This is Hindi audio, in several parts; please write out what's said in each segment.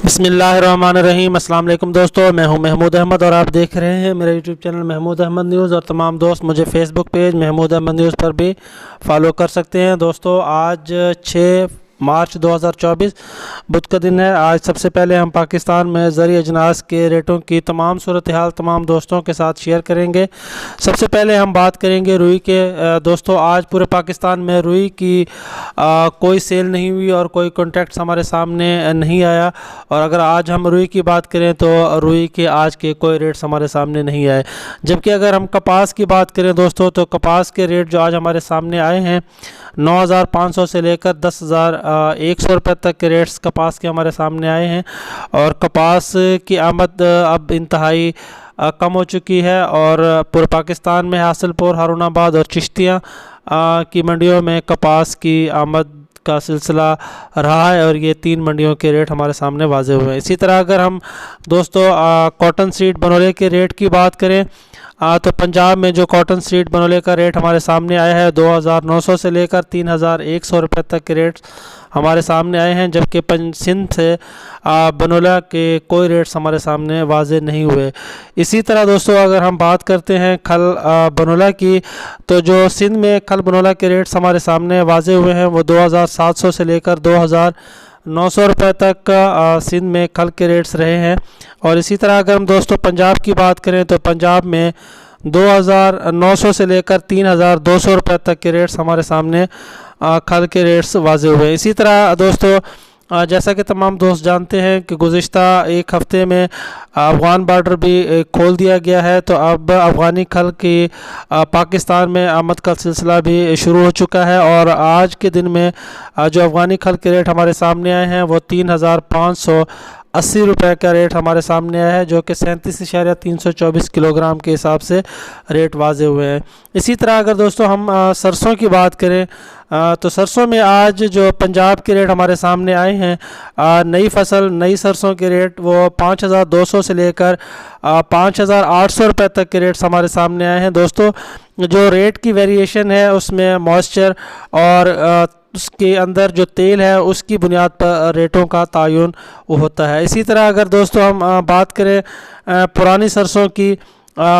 बिस्मिल्लाहिर्रहमानिर्रहीम। अस्सलाम वालेकुम दोस्तों, मैं हूं महमूद अहमद और आप देख रहे हैं मेरा YouTube channel Mahmood Ahmed news. और तमाम दोस्त मुझे Facebook page Mahmood Ahmed news पर भी फॉलो कर सकते हैं। दोस्तों, आज 6 मार्च 2024 बुध का दिन है। आज सबसे पहले हम पाकिस्तान में ज़री अजनास के रेटों की तमाम सूरत हाल तमाम दोस्तों के साथ शेयर करेंगे। सबसे पहले हम बात करेंगे रुई के। दोस्तों, आज पूरे पाकिस्तान में रुई की कोई सेल नहीं हुई और कोई कॉन्ट्रैक्ट्स हमारे सामने नहीं आया। और अगर आज हम रुई की बात करें तो रुई के आज के कोई रेट्स हमारे सामने नहीं आए। जबकि अगर हम कपास की बात करें दोस्तों, तो कपास के रेट जो आज हमारे सामने आए हैं 9,500 से लेकर 10,100 रुपये तक के रेट्स कपास के हमारे सामने आए हैं। और कपास की आमद अब इंतहाई कम हो चुकी है और पूरे पाकिस्तान में हासिलपुर, हारूनाबाद और चिश्तियाँ की मंडियों में कपास की आमद का सिलसिला रहा है और ये 3 मंडियों के रेट हमारे सामने वाजे हुए हैं। इसी तरह अगर हम दोस्तों कॉटन सीड बनोले के रेट की बात करें तो पंजाब में जो कॉटन सीड बनोले का रेट हमारे सामने आया है 2,900 से लेकर 3,100 रुपये तक के रेट्स हमारे सामने आए हैं। जबकि सिंध से बनोला के कोई रेट्स हमारे सामने वाजे नहीं हुए। इसी तरह दोस्तों अगर हम बात करते हैं खल बनोला की, तो जो सिंध में खल बनोला के रेट्स हमारे सामने वाजे हुए हैं वो 2,700 से लेकर 2,900 रुपये तक सिंध में खल के रेट्स रहे हैं। और इसी तरह अगर हम दोस्तों पंजाब की बात करें तो पंजाब में 2,900 से लेकर 3,200 रुपये तक के रेट्स हमारे सामने खल के रेट्स वाजे हुए हैं। इसी तरह दोस्तों जैसा कि तमाम दोस्त जानते हैं कि गुज़िश्ता एक हफ़्ते में अफ़गान बॉर्डर भी खोल दिया गया है, तो अब अफ़गानी खल की पाकिस्तान में आमद का सिलसिला भी शुरू हो चुका है। और आज के दिन में जो अफ़गानी खल के रेट हमारे सामने आए हैं वो 3,580 रुपये का रेट हमारे सामने आया है, जो कि 37.324 किलोग्राम के हिसाब से रेट वाजे हुए हैं। इसी तरह अगर दोस्तों हम सरसों की बात करें तो सरसों में आज जो पंजाब के रेट हमारे सामने आए हैं नई फसल नई सरसों के रेट वो 5,200 से लेकर 5,800 रुपये तक के रेट्स हमारे सामने आए हैं। दोस्तों, जो रेट की वेरिएशन है उसमें मॉइस्चर और उसके अंदर जो तेल है उसकी बुनियाद पर रेटों का तयन होता है। इसी तरह अगर दोस्तों हम बात करें पुरानी सरसों की,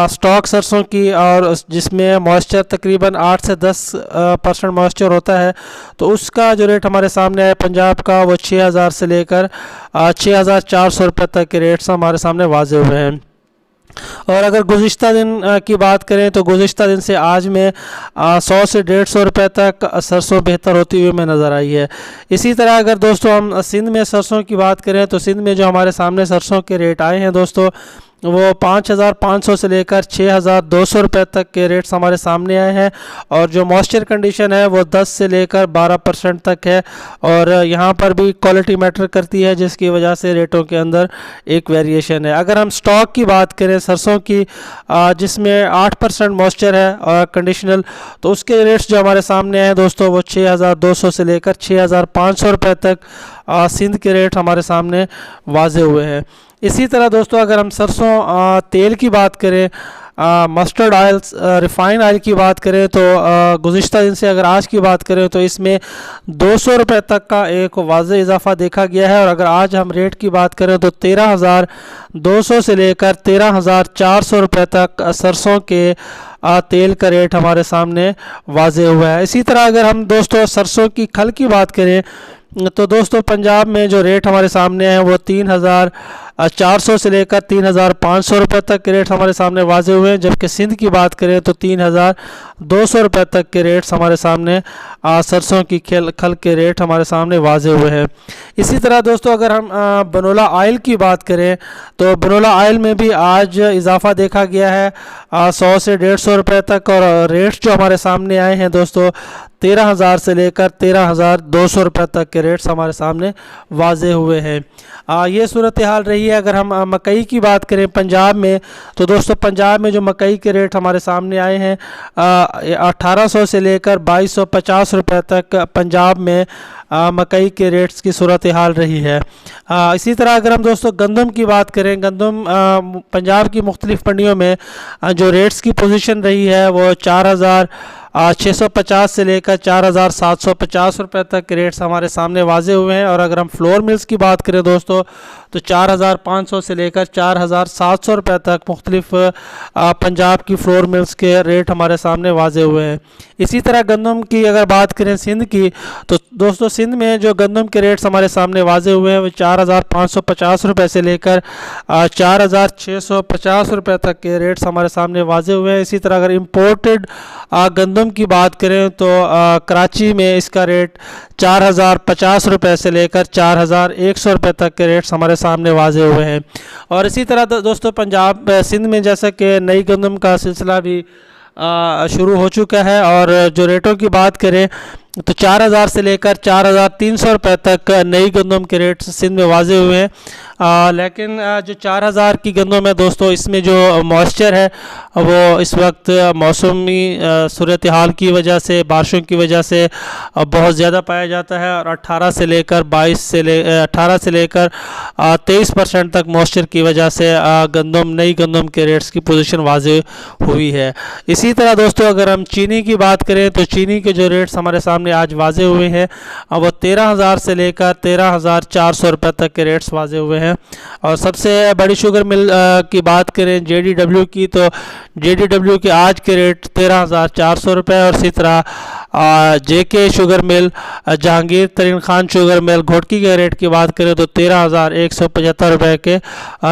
स्टॉक सरसों की, और जिसमें मॉइस्चर तकरीबन 8 से 10% मॉइस्चर होता है, तो उसका जो रेट हमारे सामने है पंजाब का वो 6,000 से लेकर 6,400 रुपये तक के रेट्स हमारे सामने वाजे हुए हैं। और अगर गुज़िश्ता दिन की बात करें तो गुज़िश्ता दिन से आज में 100 से 150 रुपये तक सरसों बेहतर होती हुई में नज़र आई है। इसी तरह अगर दोस्तों हम सिंध में सरसों की बात करें तो सिंध में जो हमारे सामने सरसों के रेट आए हैं दोस्तों वो 5,500 से लेकर 6,200 रुपये तक के रेट्स हमारे सामने आए हैं। और जो मॉइस्चर कंडीशन है वो 10 से लेकर 12% तक है। और यहाँ पर भी क्वालिटी मैटर करती है, जिसकी वजह से रेटों के अंदर एक वेरिएशन है। अगर हम स्टॉक की बात करें सरसों की, जिसमें 8% मॉइस्चर है और कंडीशनल, तो उसके रेट्स जो हमारे सामने आए हैं दोस्तों वो 6,200 से लेकर 6,500 रुपये तक सिंध के रेट हमारे सामने वाजे हुए हैं। इसी तरह दोस्तों अगर हम सरसों तेल की बात करें, मस्टर्ड ऑयल, रिफ़ाइन ऑयल की बात करें तो गुज़िश्ता दिन से अगर आज की बात करें तो इसमें 200 रुपये तक का एक वाज़े इजाफ़ा देखा गया है। और अगर आज हम रेट की बात करें तो 13,200 से लेकर 13,400 रुपये तक सरसों के तेल का रेट हमारे सामने वाजे हुआ है। इसी तरह अगर हम दोस्तों सरसों की खल की बात करें तो दोस्तों पंजाब में जो रेट हमारे सामने हैं वो 3,400 से लेकर 3,500 रुपये तक के रेट हमारे सामने वाजे हुए हैं। जबकि सिंध की बात करें तो 3,200 रुपये तक के रेट्स हमारे सामने सरसों की खल के रेट हमारे सामने वाजे हुए हैं। इसी तरह दोस्तों अगर हम बनोला ऑयल की बात करें तो बनोला ऑयल में भी आज इजाफ़ा देखा गया है 100 से 150 रुपये तक। और रेट्स जो हमारे सामने आए हैं दोस्तों 13,000 से लेकर 13,200 रुपये तक के रेट्स हमारे सामने वाजे हुए हैं। ये सूरत हाल रही है। अगर हम मकई की बात करें पंजाब में तो दोस्तों पंजाब में जो मकई के रेट हमारे सामने आए हैं 1,800 से लेकर 2,250 रुपये तक पंजाब में मकई के रेट्स की सूरत हाल रही है। इसी तरह अगर हम दोस्तों गंदम की बात करें, गंदम पंजाब की मुख्तलिफ मंडियों में जो रेट्स की पोजीशन रही है वो 4,000 650 से लेकर 4750 रुपये तक के रेट्स हमारे सामने वाजे हुए हैं। और अगर हम फ्लोर मिल्स की बात करें दोस्तों तो 4500 से लेकर 4700 रुपये तक मुख्तलिफ पंजाब की फ्लोर मिल्स के रेट हमारे सामने वाजे हुए हैं। इसी तरह गंदम की अगर बात करें सिंध की, तो दोस्तों सिंध में जो गंदम के रेट्स हमारे सामने वाजे हुए हैं वो 4550 रुपये से लेकर 4650 रुपये तक के रेट्स हमारे सामने वाजे हुए हैं। इसी तरह अगर इम्पोर्टेड गंदम की बात करें तो कराची में इसका रेट 4050 रुपये से लेकर 4100 रुपये तक के रेट्स हमारे सामने वाजे हुए हैं। और इसी तरह दोस्तों पंजाब सिंध में जैसा कि नई गंदम का सिलसिला भी शुरू हो चुका है, और जो रेटों की बात करें तो 4000 से लेकर 4300 रुपये तक नई गंदम के रेट सिंध में वाजे हुए हैं। लेकिन जो 4000 की गंदम है दोस्तों, इसमें जो मॉइस्चर है वो इस वक्त मौसमी सूरत हाल की वजह से, बारिशों की वजह से बहुत ज़्यादा पाया जाता है। और 18 से लेकर 23% तक मॉइस्चर की वजह से नई गंदम के रेट्स की पोजीशन वाजे हुई है। इसी तरह दोस्तों अगर हम चीनी की बात करें तो चीनी के जो रेट्स हमारे सामने आज वाजे हुए हैं वो 13000 से लेकर 13400 रुपये तक के रेट्स वाजे हुए हैं। और सबसे बड़ी शुगर मिल की बात करें JDW की, तो JDW के आज के रेट 13400 रुपये। और इसी तरह JK शुगर मिल, जहांगीर तरीन खान शुगर मिल, घोटकी के रेट की बात करें तो 13175 रुपये के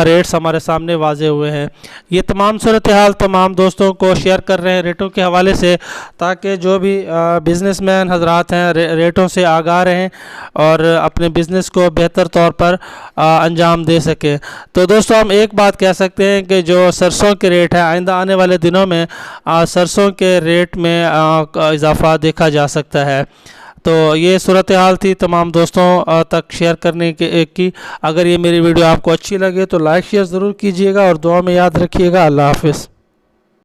रेट्स हमारे सामने वाजे हुए हैं। ये तमाम सूरत हाल तमाम दोस्तों को शेयर कर रहे हैं रेटों के हवाले से, ताकि जो भी बिजनेसमैन हजरात हैं रेटों से आगाह रहें और अपने बिज़नेस को बेहतर तौर पर अंजाम दे सकें। तो दोस्तों हम एक बात कह सकते हैं कि जो सरसों के रेट है आइंदा आने वाले दिनों में सरसों के रेट में इजाफा देखा जा सकता है। तो ये सूरत हाल थी तमाम दोस्तों तक शेयर करने की। अगर ये मेरी वीडियो आपको अच्छी लगे तो लाइक शेयर ज़रूर कीजिएगा और दुआ में याद रखिएगा। अल्लाह हाफिज़।